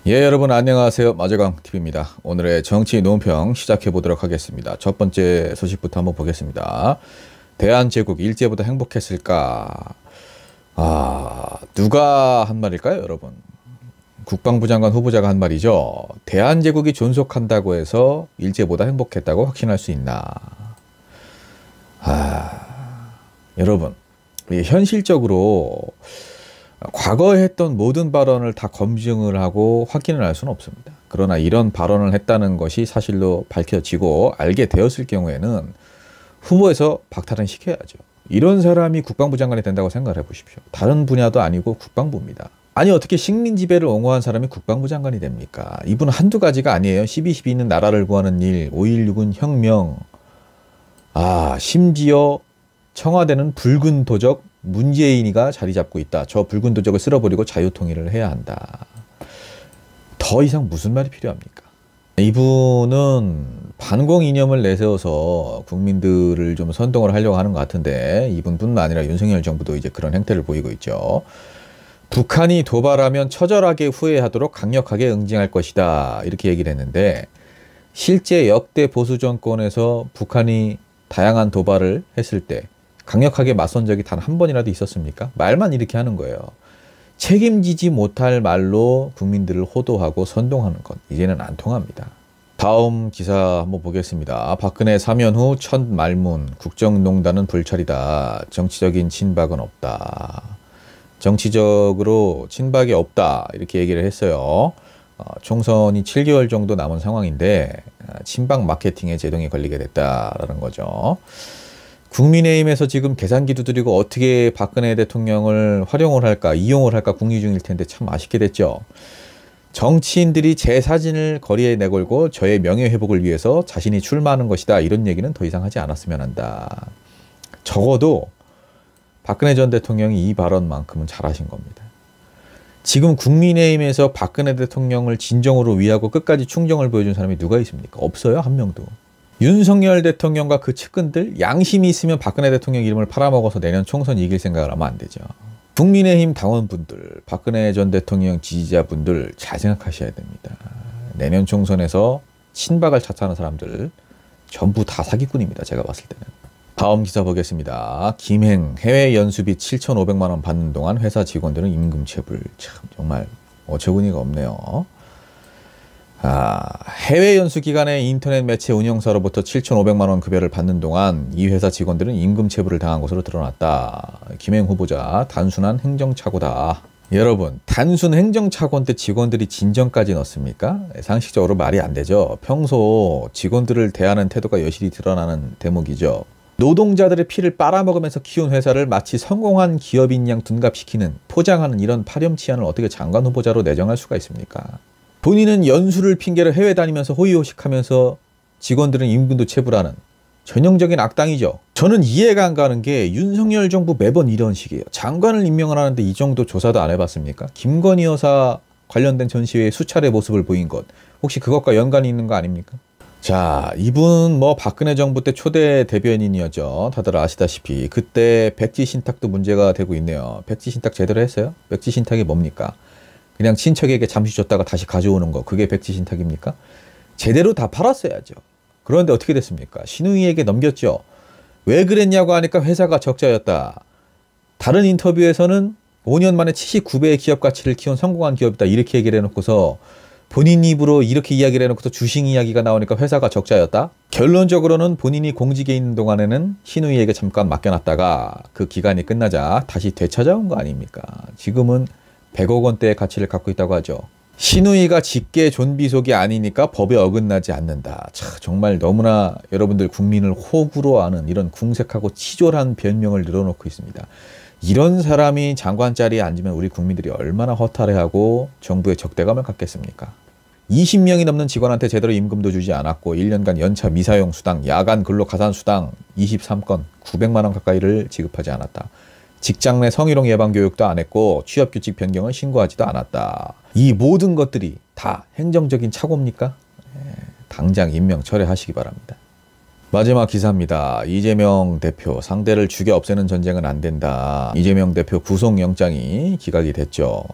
예, 여러분 안녕하세요. 마재광TV입니다. 오늘의 정치 논평 시작해 보도록 하겠습니다. 첫 번째 소식부터 한번 보겠습니다. 대한제국 일제보다 행복했을까? 누가 한 말일까요, 여러분? 국방부 장관 후보자가 한 말이죠. 대한제국이 존속한다고 해서 일제보다 행복했다고 확신할 수 있나? 여러분, 현실적으로 과거에 했던 모든 발언을 다 검증을 하고 확인을 할 수는 없습니다. 그러나 이런 발언을 했다는 것이 사실로 밝혀지고 알게 되었을 경우에는 후보에서 박탈은 시켜야죠. 이런 사람이 국방부 장관이 된다고 생각을 해보십시오. 다른 분야도 아니고 국방부입니다. 아니 어떻게 식민지배를 옹호한 사람이 국방부 장관이 됩니까? 이분은 한두 가지가 아니에요. 12.12 있는 나라를 구하는 일, 5.16은 혁명, 심지어 청와대는 붉은 도적 문재인이가 자리 잡고 있다. 저 붉은 도적을 쓸어버리고 자유통일을 해야 한다. 더 이상 무슨 말이 필요합니까? 이분은 반공 이념을 내세워서 국민들을 좀 선동을 하려고 하는 것 같은데 이분뿐만 아니라 윤석열 정부도 이제 그런 행태를 보이고 있죠. 북한이 도발하면 처절하게 후회하도록 강력하게 응징할 것이다. 이렇게 얘기를 했는데 실제 역대 보수 정권에서 북한이 다양한 도발을 했을 때 강력하게 맞선 적이 단 한 번이라도 있었습니까? 말만 이렇게 하는 거예요. 책임지지 못할 말로 국민들을 호도하고 선동하는 것. 이제는 안 통합니다. 다음 기사 한번 보겠습니다. 박근혜 사면 후 첫 말문. 국정농단은 불찰이다. 정치적인 친박은 없다. 정치적으로 친박이 없다. 이렇게 얘기를 했어요. 총선이 7개월 정도 남은 상황인데 친박 마케팅에 제동이 걸리게 됐다라는 거죠. 국민의힘에서 지금 계산기 두드리고 어떻게 박근혜 대통령을 활용을 할까, 이용을 할까 궁리 중일 텐데 참 아쉽게 됐죠. 정치인들이 제 사진을 거리에 내걸고 저의 명예회복을 위해서 자신이 출마하는 것이다. 이런 얘기는 더 이상 하지 않았으면 한다. 적어도 박근혜 전 대통령이 이 발언만큼은 잘하신 겁니다. 지금 국민의힘에서 박근혜 대통령을 진정으로 위하고 끝까지 충정을 보여준 사람이 누가 있습니까? 없어요, 한 명도. 윤석열 대통령과 그 측근들 양심이 있으면 박근혜 대통령 이름을 팔아먹어서 내년 총선 이길 생각을 하면 안 되죠. 국민의힘 당원분들, 박근혜 전 대통령 지지자분들 잘 생각하셔야 됩니다. 내년 총선에서 친박을 차트하는 사람들 전부 다 사기꾼입니다. 제가 봤을 때는. 다음 기사 보겠습니다. 김행 해외 연수비 7,500만 원 받는 동안 회사 직원들은 임금 체불. 참 정말 어처구니가 없네요. 해외 연수 기간에 인터넷 매체 운영사로부터 7,500만 원 급여를 받는 동안 이 회사 직원들은 임금 체불을 당한 것으로 드러났다. 김행 후보자 단순한 행정착오다. 여러분, 단순 행정착오인데 직원들이 진정까지 넣습니까? 상식적으로 말이 안 되죠. 평소 직원들을 대하는 태도가 여실히 드러나는 대목이죠. 노동자들의 피를 빨아먹으면서 키운 회사를 마치 성공한 기업인 양 둔갑시키는, 포장하는 이런 파렴치한을 어떻게 장관 후보자로 내정할 수가 있습니까? 본인은 연수를 핑계로 해외 다니면서 호의호식하면서 직원들은 임금도 체불하는 전형적인 악당이죠. 저는 이해가 안 가는 게 윤석열 정부 매번 이런 식이에요. 장관을 임명을 하는데 이 정도 조사도 안 해봤습니까? 김건희 여사 관련된 전시회에 수차례 모습을 보인 것. 혹시 그것과 연관이 있는 거 아닙니까? 자, 이분 박근혜 정부 때 초대 대변인이었죠. 다들 아시다시피 그때 백지 신탁도 문제가 되고 있네요. 백지 신탁 제대로 했어요? 백지 신탁이 뭡니까? 그냥 친척에게 잠시 줬다가 다시 가져오는 거, 그게 백지 신탁입니까? 제대로 다 팔았어야죠. 그런데 어떻게 됐습니까? 신우이에게 넘겼죠. 왜 그랬냐고 하니까 회사가 적자였다. 다른 인터뷰에서는 5년 만에 79배의 기업 가치를 키운 성공한 기업이다. 이렇게 얘기를 해놓고서 본인 입으로 이렇게 이야기를 해놓고서 주식 이야기가 나오니까 회사가 적자였다. 결론적으로는 본인이 공직에 있는 동안에는 신우이에게 잠깐 맡겨놨다가 그 기간이 끝나자 다시 되찾아온 거 아닙니까? 지금은 100억 원대의 가치를 갖고 있다고 하죠. 신우이가 직계 존비속이 아니니까 법에 어긋나지 않는다. 정말 너무나 여러분들 국민을 호구로 하는 이런 궁색하고 치졸한 변명을 늘어놓고 있습니다. 이런 사람이 장관 자리에 앉으면 우리 국민들이 얼마나 허탈해하고 정부의 적대감을 갖겠습니까? 20명이 넘는 직원한테 제대로 임금도 주지 않았고 1년간 연차 미사용 수당, 야간 근로 가산 수당 23건 900만 원 가까이를 지급하지 않았다. 직장 내 성희롱 예방 교육도 안 했고 취업규칙 변경을 신고하지도 않았다. 이 모든 것들이 다 행정적인 착오입니까? 당장 임명 철회하시기 바랍니다. 마지막 기사입니다. 이재명 대표 상대를 죽여 없애는 전쟁은 안 된다. 이재명 대표 구속영장이 기각이 됐죠.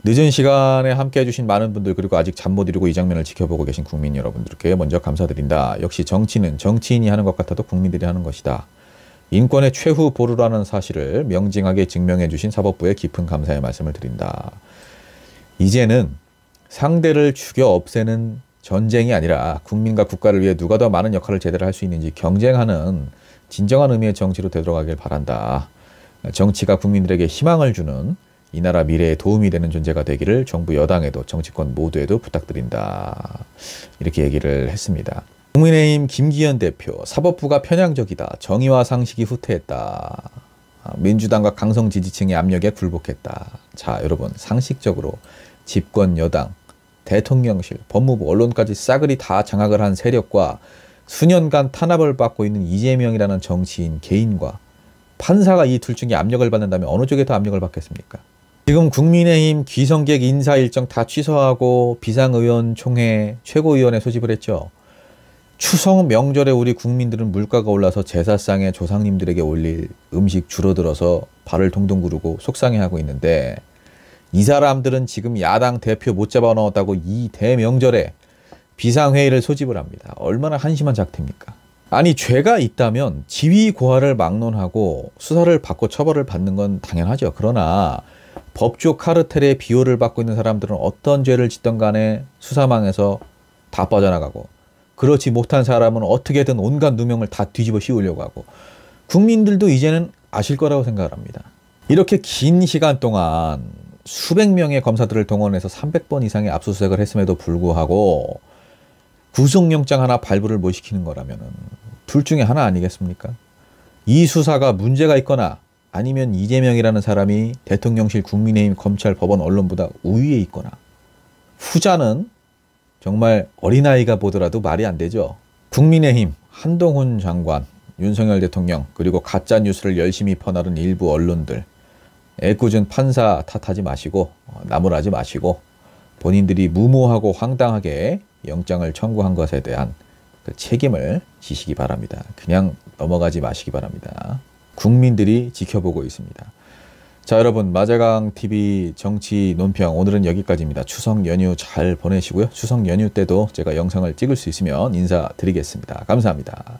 늦은 시간에 함께 해주신 많은 분들, 그리고 아직 잠 못 이루고 이 장면을 지켜보고 계신 국민 여러분들께 먼저 감사드린다. 역시 정치는 정치인이 하는 것 같아도 국민들이 하는 것이다. 인권의 최후 보루라는 사실을 명징하게 증명해 주신 사법부에 깊은 감사의 말씀을 드린다. 이제는 상대를 죽여 없애는 전쟁이 아니라 국민과 국가를 위해 누가 더 많은 역할을 제대로 할 수 있는지 경쟁하는 진정한 의미의 정치로 되돌아가길 바란다. 정치가 국민들에게 희망을 주는, 이 나라 미래에 도움이 되는 존재가 되기를 정부 여당에도 정치권 모두에도 부탁드린다. 이렇게 얘기를 했습니다. 국민의힘 김기현 대표, 사법부가 편향적이다. 정의와 상식이 후퇴했다. 민주당과 강성 지지층의 압력에 굴복했다. 자, 여러분, 상식적으로 집권 여당, 대통령실, 법무부, 언론까지 싸그리 다 장악을 한 세력과 수년간 탄압을 받고 있는 이재명이라는 정치인 개인과 판사가 이 둘 중에 압력을 받는다면 어느 쪽에 더 압력을 받겠습니까? 지금 국민의힘 귀성객 인사 일정 다 취소하고 비상의원총회 최고위원회 소집을 했죠. 추석 명절에 우리 국민들은 물가가 올라서 제사상에 조상님들에게 올릴 음식 줄어들어서 발을 동동 구르고 속상해하고 있는데, 이 사람들은 지금 야당 대표 못 잡아넣었다고 이 대명절에 비상회의를 소집을 합니다. 얼마나 한심한 작태입니까? 아니, 죄가 있다면 지위 고하를 막론하고 수사를 받고 처벌을 받는 건 당연하죠. 그러나 법조 카르텔의 비호를 받고 있는 사람들은 어떤 죄를 짓던 간에 수사망에서 다 빠져나가고, 그렇지 못한 사람은 어떻게든 온갖 누명을 다 뒤집어 씌우려고 하고, 국민들도 이제는 아실 거라고 생각을 합니다. 이렇게 긴 시간 동안 수백 명의 검사들을 동원해서 300번 이상의 압수수색을 했음에도 불구하고 구속영장 하나 발부를 못 시키는 거라면 둘 중에 하나 아니겠습니까? 이 수사가 문제가 있거나 아니면 이재명이라는 사람이 대통령실, 국민의힘, 검찰, 법원, 언론보다 우위에 있거나, 후자는 정말 어린아이가 보더라도 말이 안 되죠. 국민의힘 한동훈 장관, 윤석열 대통령, 그리고 가짜뉴스를 열심히 퍼나른 일부 언론들, 애꿎은 판사 탓하지 마시고 나무라지 마시고 본인들이 무모하고 황당하게 영장을 청구한 것에 대한 그 책임을 지시기 바랍니다. 그냥 넘어가지 마시기 바랍니다. 국민들이 지켜보고 있습니다. 자, 여러분, 마자강TV 정치 논평 오늘은 여기까지입니다. 추석 연휴 잘 보내시고요. 추석 연휴 때도 제가 영상을 찍을 수 있으면 인사드리겠습니다. 감사합니다.